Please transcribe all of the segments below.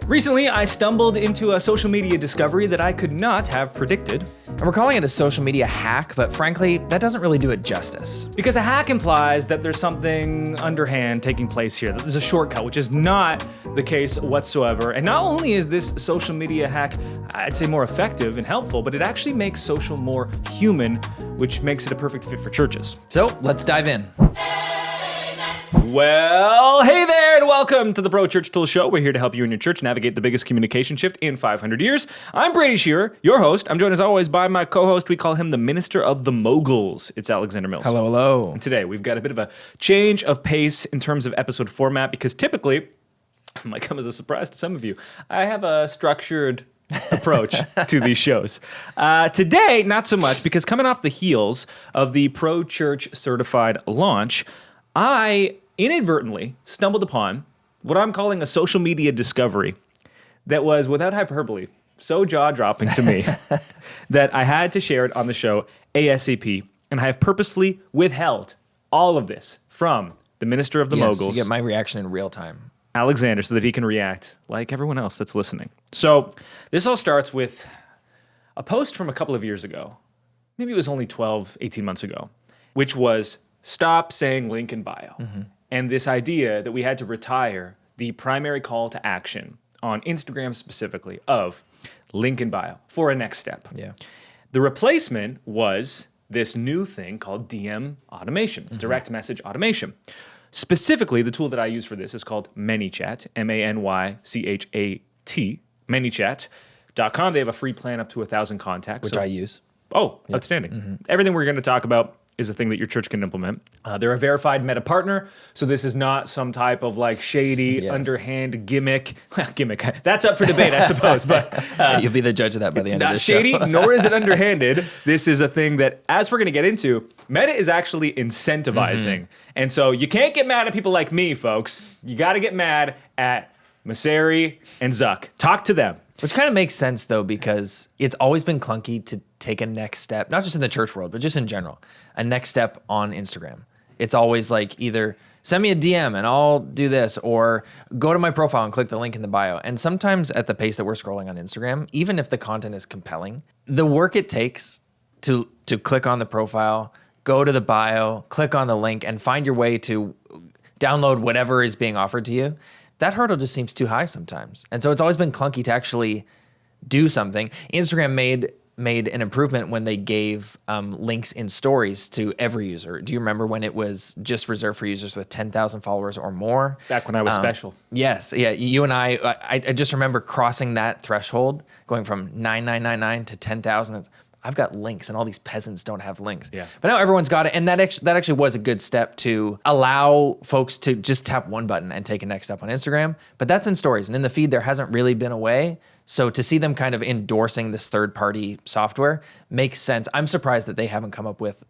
Recently, I stumbled into a social media discovery that I could not have predicted. And we're calling it a social media hack, but frankly, that doesn't really do it justice. Because a hack implies that there's something underhand taking place here, that there's a shortcut, which is not the case whatsoever. And not only is this social media hack, I'd say, more effective and helpful, but it actually makes social more human, which makes it a perfect fit for churches. So let's dive in. Well, hey there, and welcome to the Pro Church Tools Show. We're here to help you and your church navigate the biggest communication shift in 500 years. I'm Brady Shearer, your host. I'm joined as always by my co-host. We call him the Minister of the Moguls. It's Alexander Mills. Hello, hello. And today we've got a bit of a change of pace in terms of episode format because typically, it might come as a surprise to some of you, I have a structured approach to these shows. Today, not so much, because coming off the heels of the Pro Church Certified launch, I inadvertently stumbled upon what I'm calling a social media discovery that was, without hyperbole, so jaw-dropping to me that I had to share it on the show ASAP, and I have purposefully withheld all of this from the Minister of the Moguls. You get my reaction in real time. Alexander, so that he can react like everyone else that's listening. So this all starts with a post from a couple of years ago. Maybe it was only 12, 18 months ago, which was stop saying link in bio. Mm-hmm. And this idea that we had to retire the primary call to action on Instagram specifically of link in bio for a next step. Yeah. The replacement was this new thing called DM automation, direct message automation. Specifically, the tool that I use for this is called ManyChat, ManyChat, ManyChat.com. They have a free plan up to 1,000 contacts. Which I use. Oh, yep. Outstanding. Mm-hmm. Everything we're going to talk about is a thing that your church can implement. They're a verified meta partner, so this is not some type of like shady, underhand gimmick. Gimmick, that's up for debate, I suppose, but you'll be the judge of that by the end of this show. It's not shady, nor is it underhanded. This is a thing that, as we're going to get into, Meta is actually incentivizing. And so you can't get mad at people like me, folks. You got to get mad at Messeri and Zuck. Talk to them. Which kind of makes sense, though, because it's always been clunky to take a next step, not just in the church world, but just in general, a next step on Instagram. It's always like either send me a DM and I'll do this, or go to my profile and click the link in the bio. And sometimes at the pace that we're scrolling on Instagram, even if the content is compelling, the work it takes to click on the profile, go to the bio, click on the link, and find your way to download whatever is being offered to you, that hurdle just seems too high sometimes. And so it's always been clunky to actually do something. Instagram made an improvement when they gave links in stories to every user. Do you remember when it was just reserved for users with 10,000 followers or more? Back when I was special. Yes. Yeah. You and I just remember crossing that threshold, going from 9,999 to 10,000. I've got links, and all these peasants don't have links. Yeah. But now everyone's got it, and that actually was a good step to allow folks to just tap one button and take a next step on Instagram. But that's in stories, and in the feed, there hasn't really been a way. So to see them kind of endorsing this third-party software makes sense. I'm surprised that they haven't come up with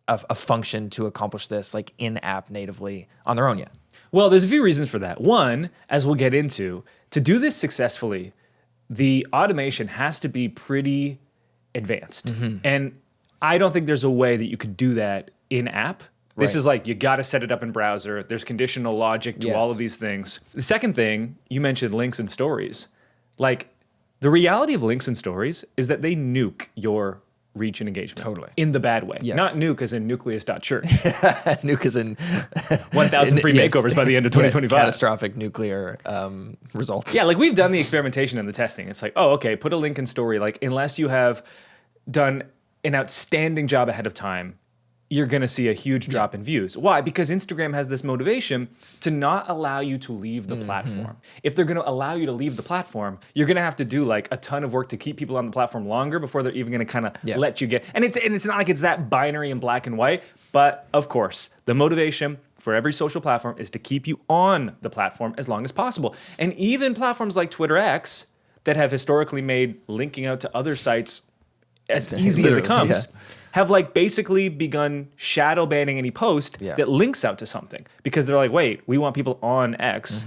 a function to accomplish this, like in-app natively on their own yet. Well, there's a few reasons for that. One, as we'll get into, to do this successfully, the automation has to be pretty advanced. And I don't think there's a way that you could do that in app. This is like, you got to set it up in browser. There's conditional logic to all of these things. The second thing, you mentioned links and stories. Like, the reality of links and stories is that they nuke your reach and engagement. Totally. In the bad way. Yes. Not nuke as in nucleus.church. Nuke as in 1,000 free makeovers by the end of 2025. Catastrophic nuclear results. Yeah, like we've done the experimentation and the testing. It's like, oh, okay, put a link in story. Like, unless you have done an outstanding job ahead of time, you're going to see a huge drop in views. Why? Because Instagram has this motivation to not allow you to leave the platform. If they're going to allow you to leave the platform, you're going to have to do like a ton of work to keep people on the platform longer before they're even going to kind of let you get. And it's not like it's that binary and black and white, but of course, the motivation for every social platform is to keep you on the platform as long as possible. And even platforms like Twitter X that have historically made linking out to other sites as easy as it comes, have like basically begun shadow banning any post that links out to something, because they're like, wait, we want people on X.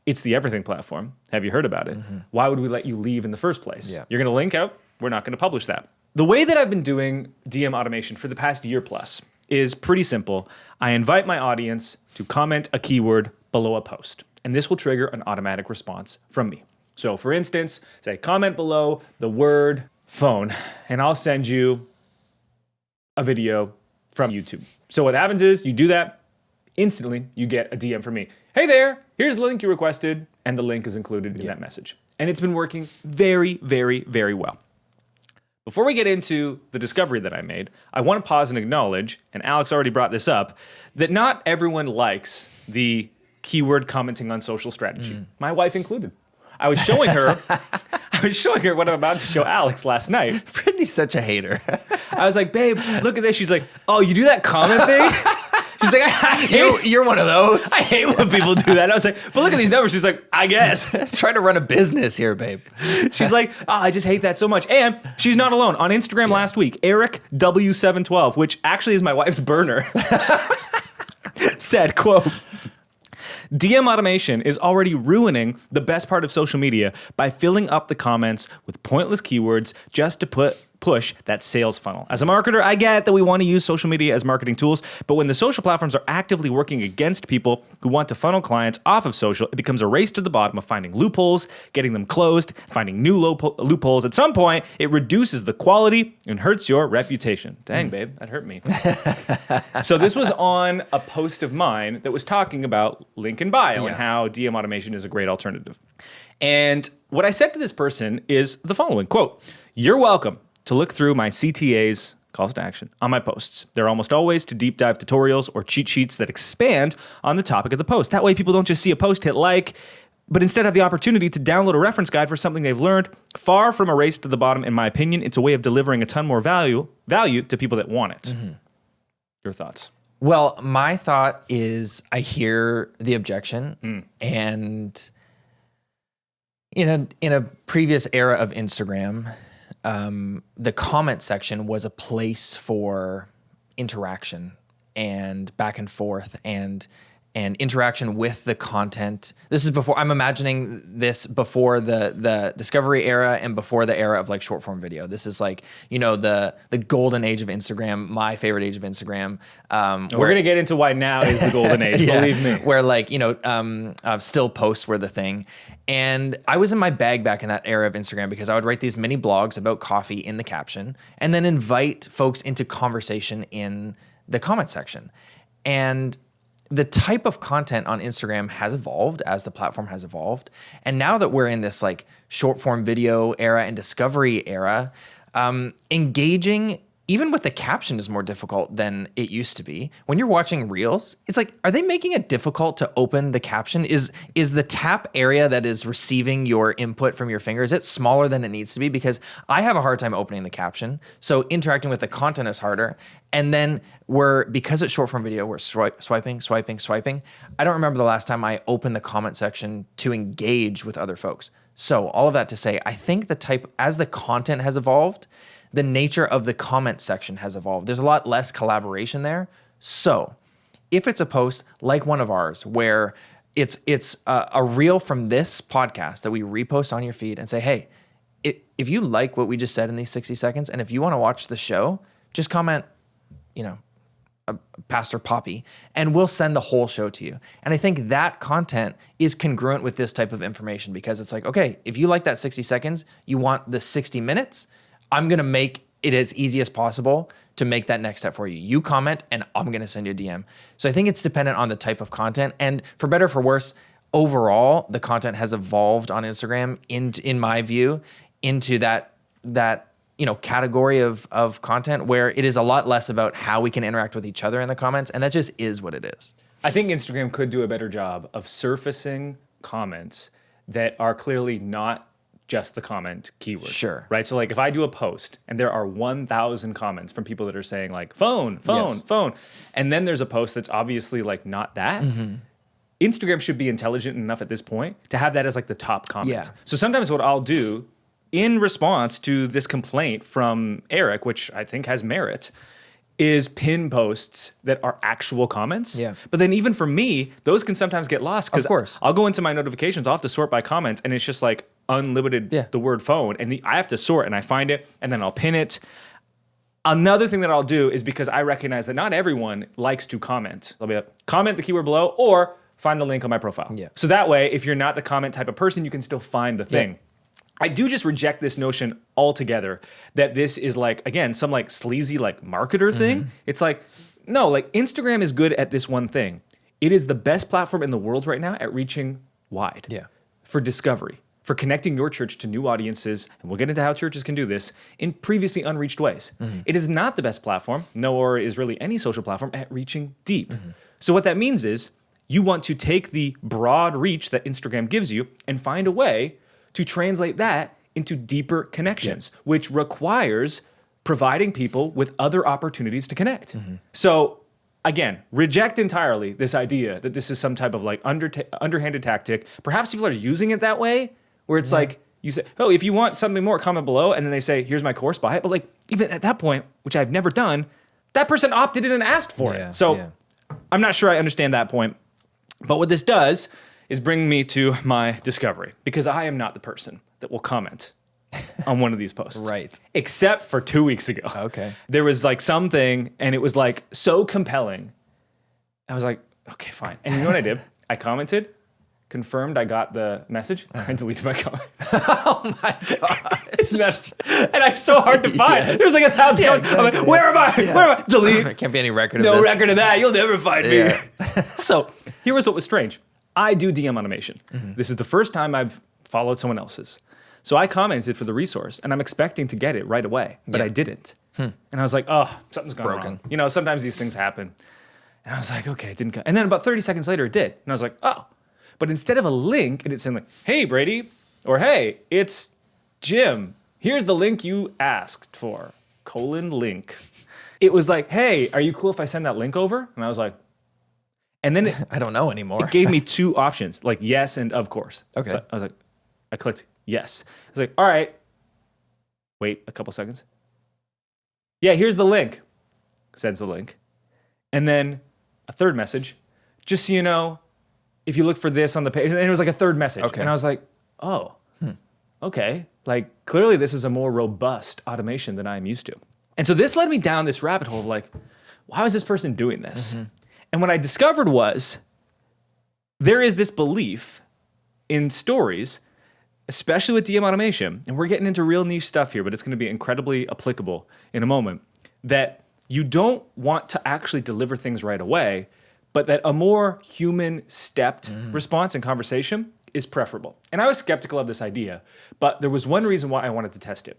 It's the everything platform. Have you heard about it? Why would we let you leave in the first place? You're going to link out. We're not going to publish that. The way that I've been doing DM automation for the past year plus is pretty simple. I invite my audience to comment a keyword below a post, and this will trigger an automatic response from me. So for instance, say comment below the word phone, and I'll send you a video from YouTube. So what happens is you do that, instantly you get a DM from me. Hey there, here's the link you requested, and the link is included in that message. And it's been working very, very, very well. Before we get into the discovery that I made, I want to pause and acknowledge, and Alex already brought this up, that not everyone likes the keyword commenting on social strategy. My wife included. I was showing her what I'm about to show Alex last night. Brittany's such a hater. I was like, babe, look at this. She's like, oh, you do that comment thing? She's like, You're one of those. I hate when people do that. I was like, but look at these numbers. She's like, I guess. Trying to run a business here, babe. She's like, oh, I just hate that so much. And she's not alone. On Instagram last week, Eric W712, which actually is my wife's burner, said, quote, DM automation is already ruining the best part of social media by filling up the comments with pointless keywords just to push that sales funnel. As a marketer, I get that we want to use social media as marketing tools, but when the social platforms are actively working against people who want to funnel clients off of social, it becomes a race to the bottom of finding loopholes, getting them closed, finding new loopholes. At some point, it reduces the quality and hurts your reputation. Dang, babe, that hurt me. So this was on a post of mine that was talking about link in bio and how DM automation is a great alternative. And what I said to this person is the following, quote, "You're welcome to look through my CTA's calls to action on my posts. They're almost always to deep dive tutorials or cheat sheets that expand on the topic of the post. That way people don't just see a post, hit like, but instead have the opportunity to download a reference guide for something they've learned. Far from a race to the bottom, in my opinion, it's a way of delivering a ton more value to people that want it." Mm-hmm. Your thoughts? Well, my thought is I hear the objection, and in a previous era of Instagram, the comment section was a place for interaction and back and forth and interaction with the content. This is before, I'm imagining this before the discovery era and before the era of like short form video. This is like, the golden age of Instagram, my favorite age of Instagram. We're going to get into why now is the golden age, believe me. Where like, still posts were the thing. And I was in my bag back in that era of Instagram because I would write these mini blogs about coffee in the caption and then invite folks into conversation in the comment section. And the type of content on Instagram has evolved as the platform has evolved. And now that we're in this like short form video era and discovery era, engaging even with the caption is more difficult than it used to be. When you're watching Reels, it's like, are they making it difficult to open the caption? Is the tap area that is receiving your input from your finger, is it smaller than it needs to be? Because I have a hard time opening the caption. So interacting with the content is harder. And then because it's short form video, we're swiping. I don't remember the last time I opened the comment section to engage with other folks. So all of that to say, I think as the content has evolved, the nature of the comment section has evolved. There's a lot less collaboration there. So if it's a post like one of ours where it's a reel from this podcast that we repost on your feed and say, hey, if you like what we just said in these 60 seconds, and if you want to watch the show, just comment, Pastor Poppy, and we'll send the whole show to you. And I think that content is congruent with this type of information because it's like, okay, if you like that 60 seconds, you want the 60 minutes, I'm going to make it as easy as possible to make that next step for you. You comment and I'm going to send you a DM. So I think it's dependent on the type of content. And for better or for worse, overall, the content has evolved on Instagram in my view into that category of content where it is a lot less about how we can interact with each other in the comments. And that just is what it is. I think Instagram could do a better job of surfacing comments that are clearly not just the comment keyword. Sure. Right? So like if I do a post and there are 1,000 comments from people that are saying like phone, and then there's a post that's obviously like not that, Instagram should be intelligent enough at this point to have that as like the top comment. Yeah. So sometimes what I'll do in response to this complaint from Eric, which I think has merit, is pin posts that are actual comments. Yeah. But then even for me, those can sometimes get lost because Of course. I'll go into my notifications, I'll have to sort by comments, and it's just like unlimited the word phone. And I have to sort and I find it and then I'll pin it. Another thing that I'll do is because I recognize that not everyone likes to comment. I'll be like, comment the keyword below or find the link on my profile. Yeah. So that way, if you're not the comment type of person, you can still find the thing. I do just reject this notion altogether that this is like, again, some like sleazy like marketer thing. It's like, no, like Instagram is good at this one thing. It is the best platform in the world right now at reaching wide. Yeah. For discovery, for connecting your church to new audiences, and we'll get into how churches can do this in previously unreached ways. It is not the best platform, nor is really any social platform at reaching deep. So what that means is you want to take the broad reach that Instagram gives you and find a way to translate that into deeper connections, which requires providing people with other opportunities to connect. So again, reject entirely this idea that this is some type of like underhanded tactic. Perhaps people are using it that way, where it's like, you say, oh, if you want something more, comment below, and then they say, here's my course, buy it. But like, even at that point, which I've never done, that person opted in and asked for it. So I'm not sure I understand that point. But what this does is bring me to my discovery, because I am not the person that will comment on one of these posts. Right. Except for 2 weeks ago. Okay. There was like something, and it was like so compelling. I was like, okay, fine. And you know what I did? I commented, confirmed I got the message, and deleted my comment. Oh my gosh. And I'm so hard to find. Yes. There's like 1,000 comments. exactly. Where am I? Where am I? Delete. There can't be any record of No this. record of that. You'll never find me. Yeah. So here was what was strange. I do DM automation. This is the first time I've followed someone else's. So I commented for the resource, and I'm expecting to get it right away, but I didn't. And I was like, oh, something's gone wrong. You know, sometimes these things happen. And I was like, okay, it didn't come. And then about 30 seconds later, it did. And I was like, oh. But instead of a link, and it's saying like, hey, Brady, or hey, it's Jim. Here's the link you asked for, : link. It was like, hey, are you cool if I send that link over? And I was like, and then I don't know anymore. it gave me two options, like yes and of course. Okay. So I was like, I clicked yes. I was like, all right. Wait a couple seconds. Yeah, here's the link. Sends the link. And then a third message. Just so you know, if you look for this on the page, and it was like a third message. Okay. And I was like, oh, okay. Like clearly this is a more robust automation than I'm used to. And so this led me down this rabbit hole of like, why was this person doing this? And what I discovered was there is this belief in stories, especially with DM automation, and we're getting into real niche stuff here, but it's going to be incredibly applicable in a moment, that you don't want to actually deliver things right away, but that a more human stepped response and conversation is preferable. And I was skeptical of this idea, but there was one reason why I wanted to test it.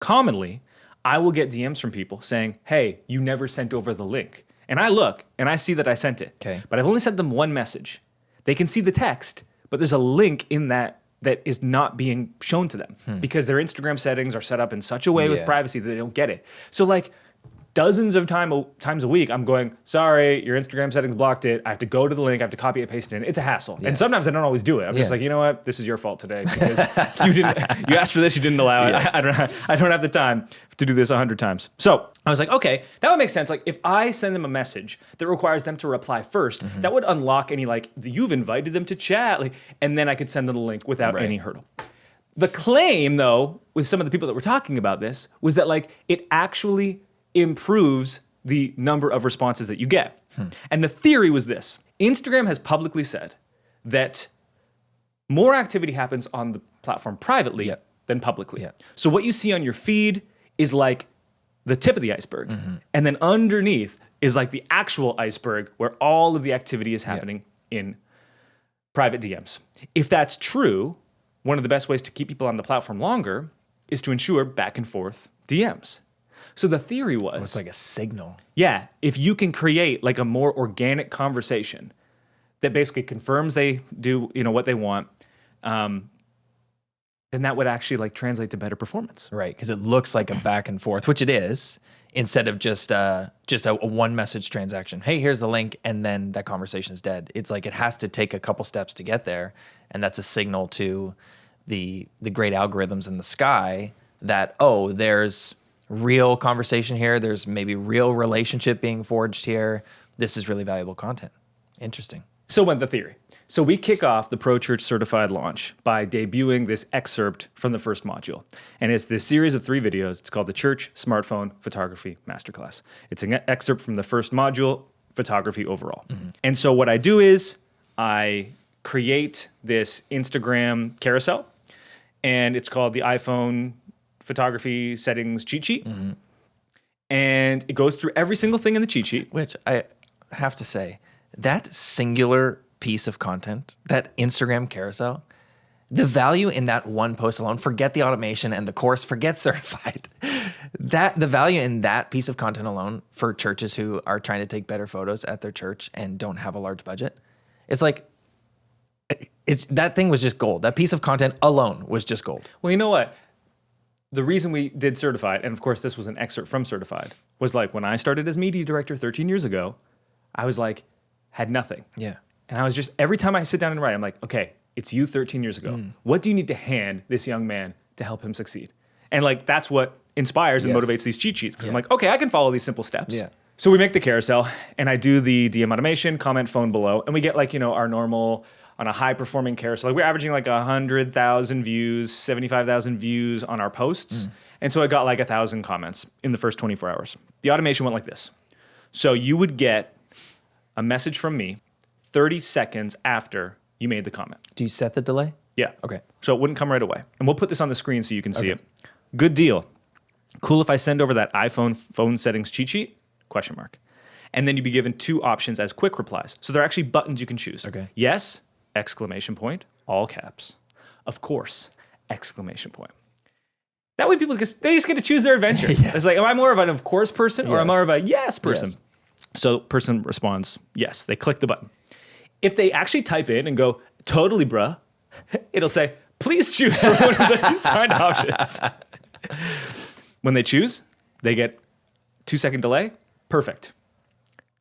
Commonly, I will get DMs from people saying, hey, you never sent over the link. And I look, and I see that I sent it. Okay. But I've only sent them one message. They can see the text, but there's a link in that is not being shown to them because their Instagram settings are set up in such a way with privacy that they don't get it. So like dozens of times a week, I'm going, sorry, your Instagram settings blocked it. I have to go to the link. I have to copy it, paste it in. It's a hassle. And sometimes I don't always do it. I'm just like, you know what? This is your fault today because you asked for this, you didn't allow it. Yes. I don't have the time to do this 100 times. So I was like, okay, that would make sense. Like if I send them a message that requires them to reply first, that would unlock any like, you've invited them to chat, like, and then I could send them the link without any hurdle. The claim though, with some of the people that were talking about this was that like, it actually improves the number of responses that you get. And the theory was this. Instagram has publicly said that more activity happens on the platform privately than publicly. So what you see on your feed is like the tip of the iceberg. And then underneath is like the actual iceberg where all of the activity is happening in private DMs. If that's true, one of the best ways to keep people on the platform longer is to ensure back and forth DMs. So the theory was, It's like a signal. yeah, if you can create like a more organic conversation that basically confirms they do, you know, what they want, then that would actually like translate to better performance. Right, because it looks like a back and forth, which it is, instead of just a one message transaction. Hey, here's the link, and then that conversation is dead. It's like it has to take a couple steps to get there, and that's a signal to the great algorithms in the sky that, oh, there's real conversation here. There's maybe real relationship being forged here. This is really valuable content. Interesting. So went the theory. So we kick off the Pro Church Certified launch by debuting this excerpt from the first module. And it's this series of 3 videos. It's called the Church Smartphone Photography Masterclass. It's an excerpt from the first module, photography overall. And so what I do is I create this Instagram carousel, and it's called the iPhone photography settings cheat sheet. And it goes through every single thing in the cheat sheet. Which I have to say, that singular piece of content, that Instagram carousel, the value in that one post alone, forget the automation and the course, forget certified. The value in that piece of content alone for churches who are trying to take better photos at their church and don't have a large budget, it's like, that thing was just gold. That piece of content alone was just gold. Well, you know what? The reason we did Certified, and of course this was an excerpt from Certified, was like when I started as media director 13 years ago, I was like, had nothing. Yeah. And I was just, every time I sit down and write, I'm like, okay, it's you 13 years ago. What do you need to hand this young man to help him succeed? And like, that's what inspires and motivates these cheat sheets. Because I'm like, okay, I can follow these simple steps. Yeah. So we make the carousel, and I do the DM automation, comment phone below, and we get like, our normal, on a high performing carousel, like we're averaging like 100,000 views, 75,000 views on our posts. And so I got like 1,000 comments in the first 24 hours. The automation went like this. So you would get a message from me 30 seconds after you made the comment. Do you set the delay? Yeah. Okay. So it wouldn't come right away. And we'll put this on the screen so you can see it. Good deal. Cool if I send over that iPhone phone settings cheat sheet? ? And then you'd be given 2 options as quick replies. So they're actually buttons you can choose. Okay. Yes, ! All caps. Of course, ! That way people they just get to choose their adventure. Yes. It's like, am I more of an of course person or am I more of a yes person? Yes. So person responds yes. They click the button. If they actually type in and go, totally bruh, it'll say, please choose from one of the signed options. When they choose, they get 2-second delay. Perfect.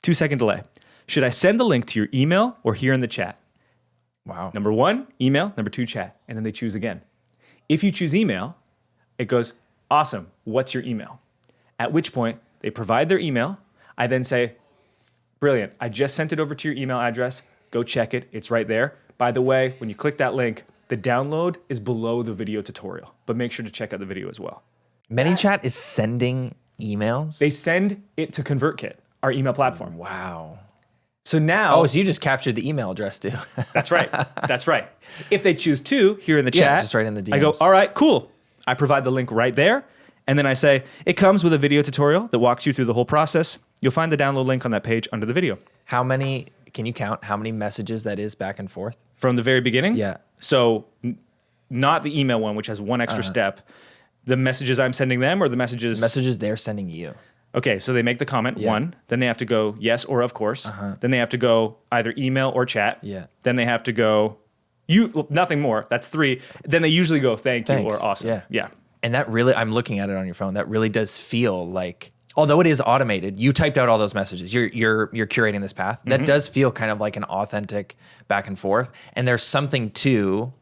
2-second delay. Should I send the link to your email or here in the chat? Wow. Number 1, email. Number 2, chat. And then they choose again. If you choose email, it goes, awesome, what's your email? At which point, they provide their email. I then say, brilliant, I just sent it over to your email address. Go check it. It's right there. By the way, when you click that link, the download is below the video tutorial. But make sure to check out the video as well. ManyChat is sending emails? They send it to ConvertKit, our email platform. Wow. So now... Oh, so you just captured the email address too. That's right. That's right. If they choose to, here in the chat, just right in the DMs. I go, all right, cool. I provide the link right there. And then I say, it comes with a video tutorial that walks you through the whole process. You'll find the download link on that page under the video. Can you count how many messages that is back and forth? From the very beginning? Yeah. So not the email one, which has one extra step. The messages I'm sending them or the messages... Messages they're sending you. Okay, so they make the comment, 1. Then they have to go yes or of course. Then they have to go either email or chat. Yeah. Then they have to go, nothing more. That's 3. Then they usually go thanks you or awesome. Yeah. And that really, I'm looking at it on your phone. That really does feel like, although it is automated, you typed out all those messages. You're curating this path. That does feel kind of like an authentic back and forth. And there's something to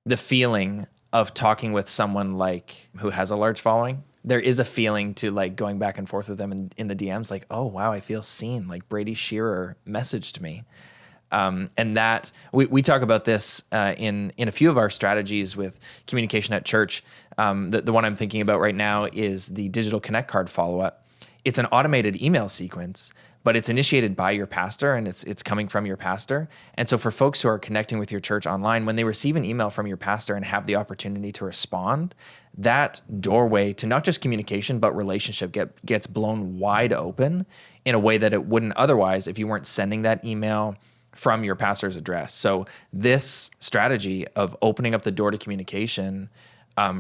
the feeling of talking with someone like who has a large following. There is a feeling to like going back and forth with them in the DMs, like, oh wow, I feel seen. Like Brady Shearer messaged me. And that we talk about this in a few of our strategies with communication at church. The one I'm thinking about right now is the digital connect card follow-up. It's an automated email sequence, but it's initiated by your pastor and it's coming from your pastor. And so for folks who are connecting with your church online, when they receive an email from your pastor and have the opportunity to respond, that doorway to not just communication, but relationship gets blown wide open in a way that it wouldn't otherwise if you weren't sending that email from your pastor's address. So this strategy of opening up the door to communication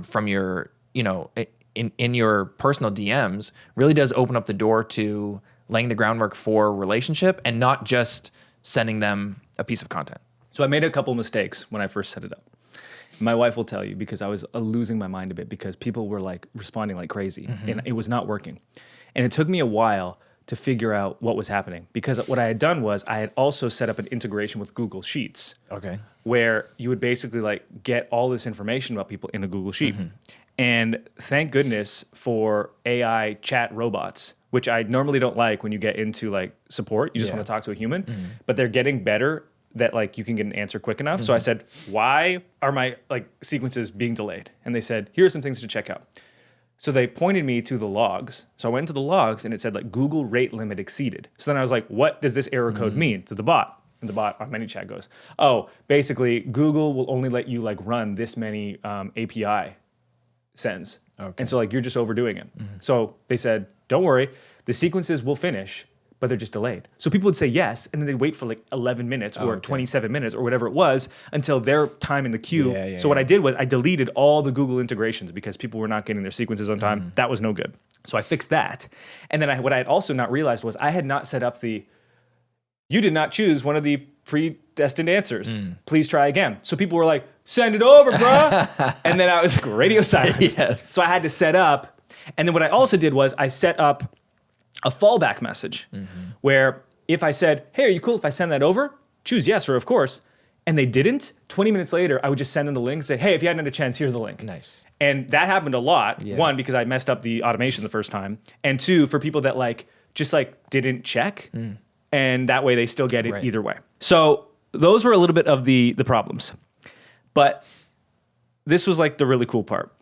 from your, in your personal DMs really does open up the door to laying the groundwork for relationship and not just sending them a piece of content. So I made a couple mistakes when I first set it up. My wife will tell you because I was losing my mind a bit because people were like responding like crazy and it was not working. And it took me a while to figure out what was happening because what I had done was I had also set up an integration with Google Sheets. Okay. Where you would basically like get all this information about people in a Google Sheet. And thank goodness for AI chat robots, which I normally don't like when you get into like support. You just want to talk to a human, but they're getting better that like you can get an answer quick enough. So I said, why are my like sequences being delayed? And they said, here are some things to check out. So they pointed me to the logs. So I went to the logs and it said like Google rate limit exceeded. So then I was like, what does this error code mean to the bot? And the bot on ManyChat goes, oh, basically Google will only let you like run this many API sends. Okay. And so like you're just overdoing it. So they said, don't worry, the sequences will finish, but they're just delayed. So people would say yes, and then they'd wait for like 11 minutes or 27 minutes or whatever it was until their time in the queue. So what I did was I deleted all the Google integrations because people were not getting their sequences on time. That was no good. So I fixed that. And then what I had also not realized was I had not set up you did not choose one of the predestined answers. Please try again. So people were like, send it over, bruh. And then I was like, radio silence. Yes. So I had to set up. And then what I also did was I set up a fallback message where if I said, hey, are you cool if I send that over? Choose yes or of course. And they didn't. 20 minutes later, I would just send them the link and say, hey, if you hadn't had a chance, here's the link. Nice. And that happened a lot. One, because I messed up the automation the first time. And two, for people that like just like didn't check. And that way they still get it either way. So those were a little bit of the problems. But this was like the really cool part.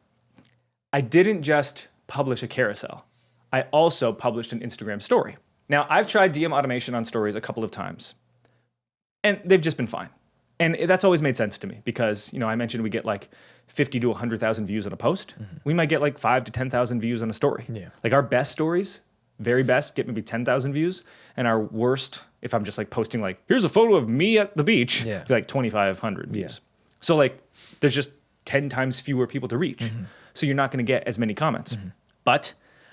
I didn't just publish a carousel. I also published an Instagram story. Now, I've tried DM automation on stories a couple of times, and they've just been fine. And that's always made sense to me because, I mentioned we get like 50 to 100,000 views on a post. We might get like 5 to 10,000 views on a story. Like our best stories, very best, get maybe 10,000 views. And our worst, if I'm just like posting like, here's a photo of me at the beach, be like 2,500 views. So like there's just 10 times fewer people to reach. So you're not going to get as many comments. But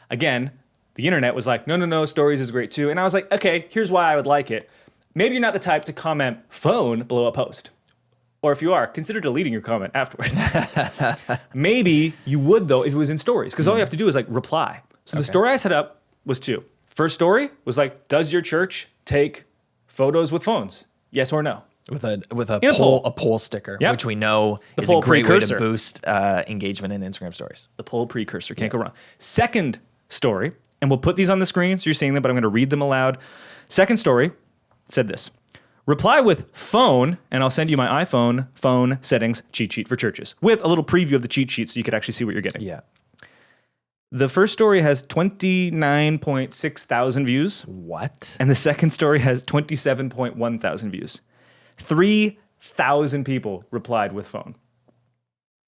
again, the internet was like, no, stories is great too. And I was like, okay, here's why I would like it. Maybe you're not the type to comment phone below a post. Or if you are, consider deleting your comment afterwards. Maybe you would though if it was in stories. Because all you have to do is like reply. So the story I set up was 2. First story was like, does your church take photos with phones? Yes or no? With a poll sticker, which we know is a great way to boost engagement in Instagram stories. The poll precursor, can't go wrong. Second story, and we'll put these on the screen so you're seeing them, but I'm going to read them aloud. Second story said this. Reply with phone, and I'll send you my iPhone phone settings cheat sheet for churches with a little preview of the cheat sheet so you could actually see what you're getting. Yeah. The first story has 29.6 thousand views. What? And the second story has 27.1 thousand views. 3,000 people replied with phone.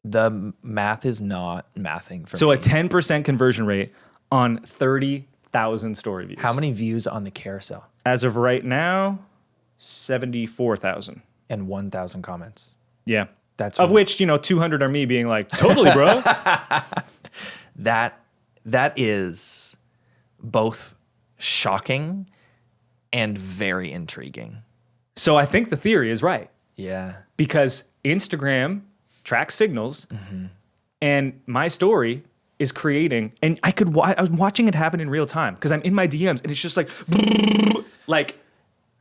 The math is not mathing for me. So a 10% conversion rate on 30,000 story views. How many views on the carousel? As of right now, 74,000. And 1,000 comments. Yeah. That's of which, 200 are me being like, totally, bro. That is both shocking and very intriguing. So I think the theory is right. Yeah. Because Instagram tracks signals and my story is creating, and I was watching it happen in real time because I'm in my DMs and it's just like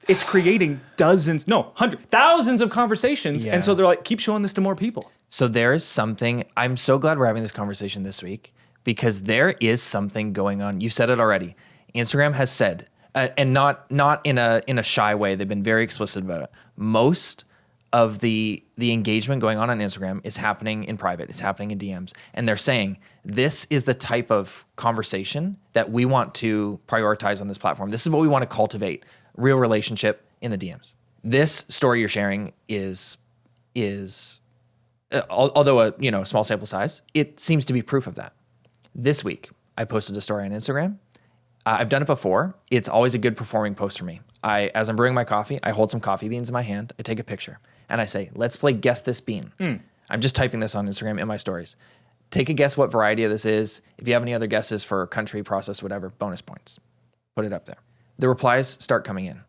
it's creating thousands of conversations. Yeah. And so they're like, keep showing this to more people. So there is something, I'm so glad we're having this conversation this week because there is something going on. You said it already. Instagram has said, and not in a shy way, they've been very explicit about it. Most of the engagement going on Instagram is happening in private. It's happening in DMs. And they're saying, this is the type of conversation that we want to prioritize on this platform. This is what we want to cultivate, real relationship in the DMs. This story you're sharing is although a small sample size, it seems to be proof of that. This week, I posted a story on Instagram. I've done it before. It's always a good performing post for me. As I'm brewing my coffee, I hold some coffee beans in my hand. I take a picture and I say, let's play Guess This Bean. I'm just typing this on Instagram in my stories. Take a guess what variety of this is. If you have any other guesses for country, process, whatever, bonus points. Put it up there. The replies start coming in.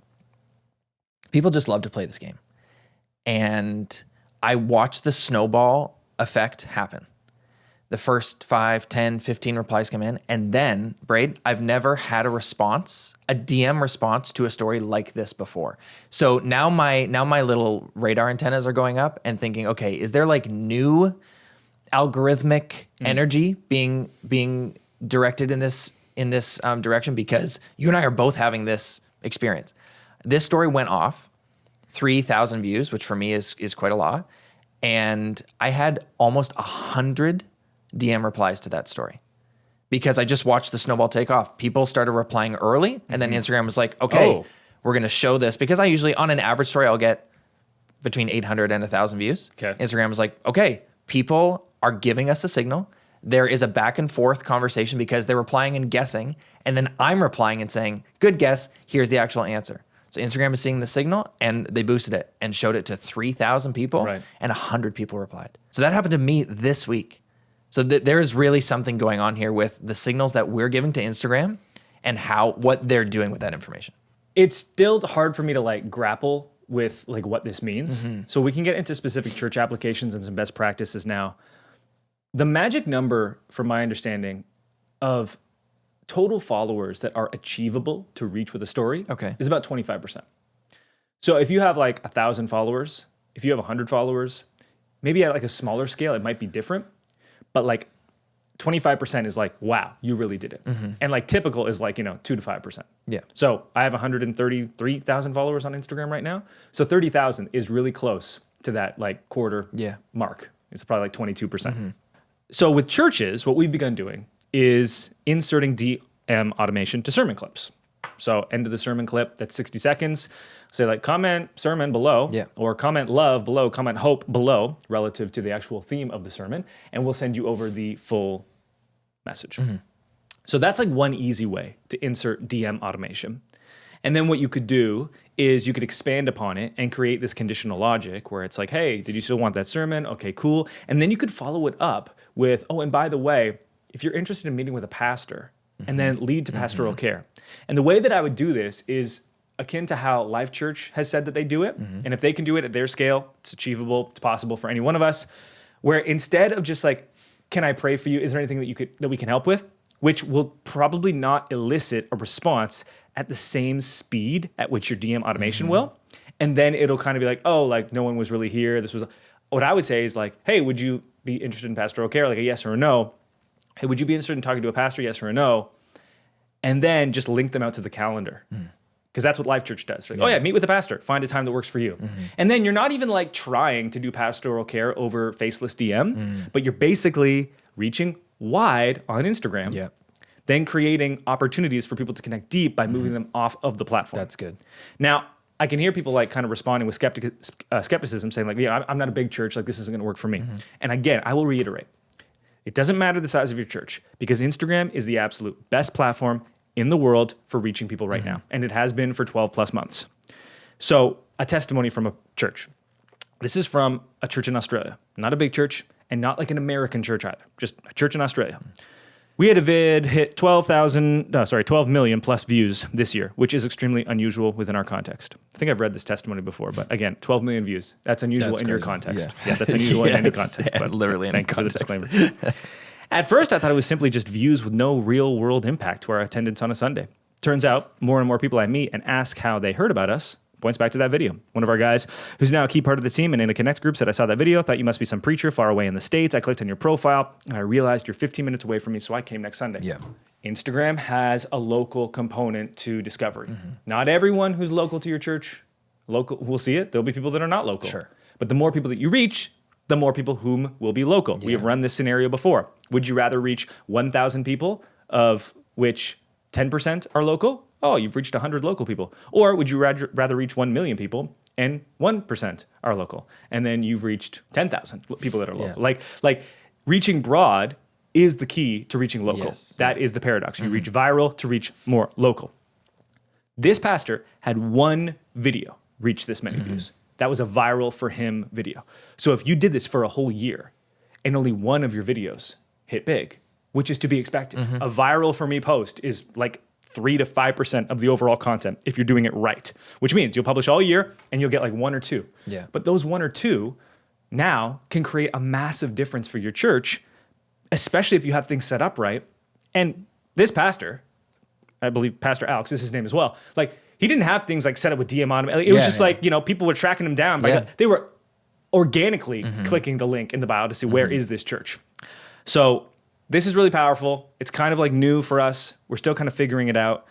People just love to play this game. And I watch the snowball effect happen. The first 5, 10, 15 replies come in. And then, Braid, I've never had a DM response to a story like this before. So now my little radar antennas are going up and thinking, okay, is there like new algorithmic energy being directed in this direction? Because you and I are both having this experience. This story went off, 3,000 views, which for me is quite a lot. And I had almost 100 DM replies to that story because I just watched the snowball take off. People started replying early and then Instagram was like, okay, we're going to show this, because I usually, on an average story, I'll get between 800 and 1,000 views. Okay. Instagram was like, okay, people are giving us a signal. There is a back and forth conversation because they're replying and guessing. And then I'm replying and saying, good guess, here's the actual answer. So Instagram is seeing the signal, and they boosted it and showed it to 3,000 people, Right. and 100 people replied. So that happened to me this week. So there is really something going on here with the signals that we're giving to Instagram and what they're doing with that information. It's still hard for me to like grapple with like what this means. So we can get into specific church applications and some best practices now. The magic number, from my understanding, of total followers that are achievable to reach with a story is about 25%. So if you have like 1,000 followers, if you have 100 followers, maybe at like a smaller scale, it might be different. But like 25% is like, wow, you really did it. And like typical is like, 2 to 5%. Yeah. So I have 133,000 followers on Instagram right now. So 30,000 is really close to that like quarter mark. It's probably like 22%. So with churches, what we've begun doing is inserting DM automation to sermon clips. So end of the sermon clip, that's 60 seconds. Say like comment sermon below, or comment love below, comment hope below, relative to the actual theme of the sermon, and we'll send you over the full message. So that's like one easy way to insert DM automation. And then what you could do is you could expand upon it and create this conditional logic where it's like, hey, did you still want that sermon? Okay, cool. And then you could follow it up with, oh, and by the way, if you're interested in meeting with a pastor, and then lead to pastoral care. And the way that I would do this is akin to how Life Church has said that they do it. And if they can do it at their scale, it's achievable, it's possible for any one of us, where instead of just like, can I pray for you? Is there anything that we can help with? Which will probably not elicit a response at the same speed at which your DM automation will. And then it'll kind of be like, oh, like no one was really here. What I would say is like, hey, would you be interested in pastoral care? Like a yes or a no. Hey, would you be interested in talking to a pastor? Yes or a no? And then just link them out to the calendar. Because that's what Life Church does. Like, oh yeah, meet with the pastor. Find a time that works for you. And then you're not even like trying to do pastoral care over faceless DM, but you're basically reaching wide on Instagram, then creating opportunities for people to connect deep by moving them off of the platform. That's good. Now, I can hear people like kind of responding with skepticism, saying like, yeah, I'm not a big church. Like this isn't going to work for me. And again, I will reiterate. It doesn't matter the size of your church, because Instagram is the absolute best platform in the world for reaching people right now. And it has been for 12 plus months. So a testimony from a church. This is from a church in Australia, not a big church and not like an American church either, just a church in Australia. We had a vid hit 12 million plus views this year, which is extremely unusual within our context. I think I've read this testimony before, but again, 12 million views. That's unusual in your context. Yeah, that's unusual in any context. But literally in any context. Disclaimer. At first, I thought it was simply just views with no real world impact to our attendance on a Sunday. Turns out, more and more people I meet and ask how they heard about us points back to that video. One of our guys, who's now a key part of the team and in a Connect group, said, I saw that video, thought you must be some preacher far away in the States. I clicked on your profile, and I realized you're 15 minutes away from me, so I came next Sunday. Yeah. Instagram has a local component to discovery. Not everyone who's local to your church will see it. There'll be people that are not local. Sure. But the more people that you reach, the more people whom will be local. We have run this scenario before. Would you rather reach 1,000 people, of which 10% are local? Oh, you've reached 100 local people. Or would you rather reach 1 million people and 1% are local? And then you've reached 10,000 people that are local. Like reaching broad is the key to reaching local. Yes. That is the paradox. You reach viral to reach more local. This pastor had one video reach this many views. That was a viral for him video. So if you did this for a whole year and only one of your videos hit big, which is to be expected, a viral for me post is like 3 to 5% of the overall content if you're doing it right, which means you'll publish all year and you'll get like 1 or 2. Yeah. But those 1 or 2 now can create a massive difference for your church, especially if you have things set up right. And this pastor, I believe Pastor Alex is his name as well, like he didn't have things like set up with DM on him. It was just like, people were tracking him down. They were organically clicking the link in the bio to see where is this church. So this is really powerful. It's kind of like new for us. We're still kind of figuring it out,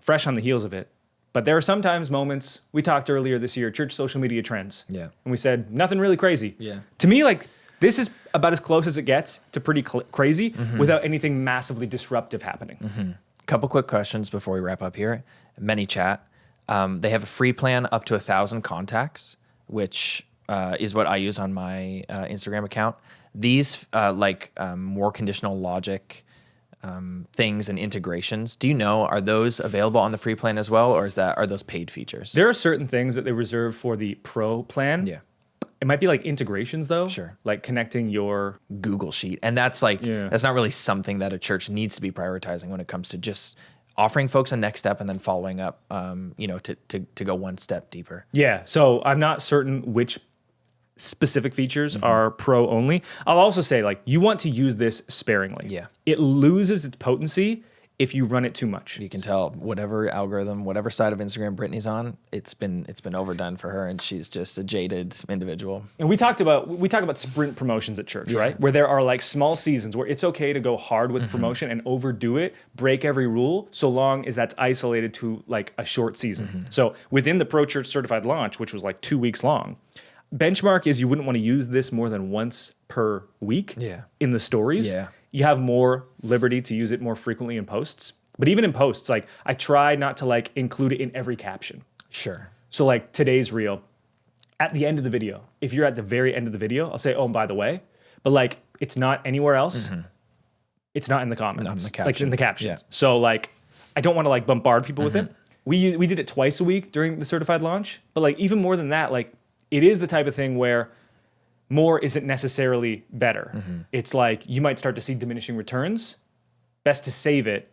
fresh on the heels of it. But there are sometimes moments, we talked earlier this year, church social media trends. Yeah. And we said, nothing really crazy. Yeah. To me, like, this is about as close as it gets to pretty crazy without anything massively disruptive happening. Couple quick questions before we wrap up here. Many chat. They have a free plan up to 1,000 contacts, which is what I use on my Instagram account. These more conditional logic things and integrations. Do you know, are those available on the free plan as well, or are those paid features? There are certain things that they reserve for the pro plan. Yeah. It might be like integrations though. Sure. Like connecting your Google Sheet. And that's that's not really something that a church needs to be prioritizing when it comes to just offering folks a next step and then following up, to go one step deeper. Yeah. So I'm not certain which specific features are pro only. I'll also say like you want to use this sparingly. Yeah. It loses its potency if you run it too much. You can tell whatever algorithm, whatever side of Instagram Brittany's on, it's been overdone for her, and she's just a jaded individual. And we talk about sprint promotions at church, right? Where there are like small seasons where it's okay to go hard with promotion and overdo it, break every rule, so long as that's isolated to like a short season. So within the Pro Church Certified launch, which was like 2 weeks long, benchmark is you wouldn't want to use this more than once per week in the stories. Yeah. You have more liberty to use it more frequently in posts. But even in posts, like I try not to like include it in every caption. Sure. So like today's reel, at the end of the video, if you're at the very end of the video, I'll say, oh, and by the way, but like it's not anywhere else. It's not in the comments. Not in the Like caption. in the captions. Yeah. So like I don't want to like bombard people with it. We did it twice a week during the certified launch. But like even more than that, like it is the type of thing where more isn't necessarily better. It's like you might start to see diminishing returns. Best to save it.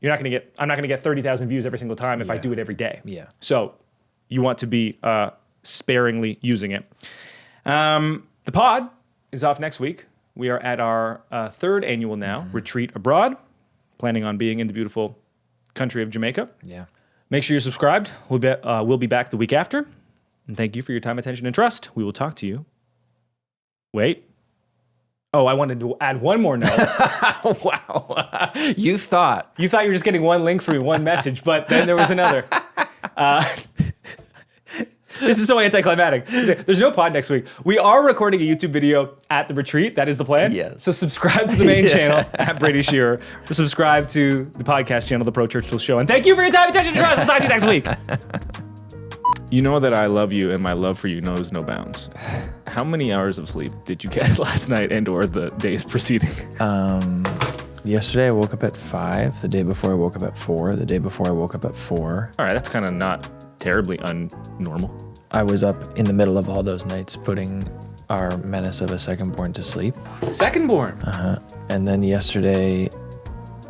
I'm not going to get 30,000 views every single time if I do it every day. Yeah. So you want to be sparingly using it. The pod is off next week. We are at our third annual now retreat abroad, planning on being in the beautiful country of Jamaica. Yeah. Make sure you're subscribed. We'll be back the week after. And thank you for your time, attention, and trust. We will talk to you. Wait. Oh, I wanted to add one more note. Wow. You thought You thought you were just getting one link for me, one message, but then there was another. This is so anticlimactic. There's no pod next week. We are recording a YouTube video at the retreat. That is the plan. Yes. So subscribe to the main channel at Brady Shearer. Or subscribe to the podcast channel, The Pro Churchill Show. And thank you for your time, attention, and trust. We'll talk to you next week. You know that I love you and my love for you knows no bounds. How many hours of sleep did you get last night and or the days preceding? Yesterday I woke up at 5. The day before I woke up at 4. The day before I woke up at 4. All right, that's kind of not terribly unnormal. I was up in the middle of all those nights putting our menace of a second-born to sleep. Second-born? And then yesterday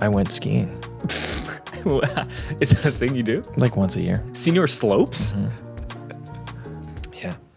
I went skiing. Is that a thing you do? Like once a year. Senior slopes?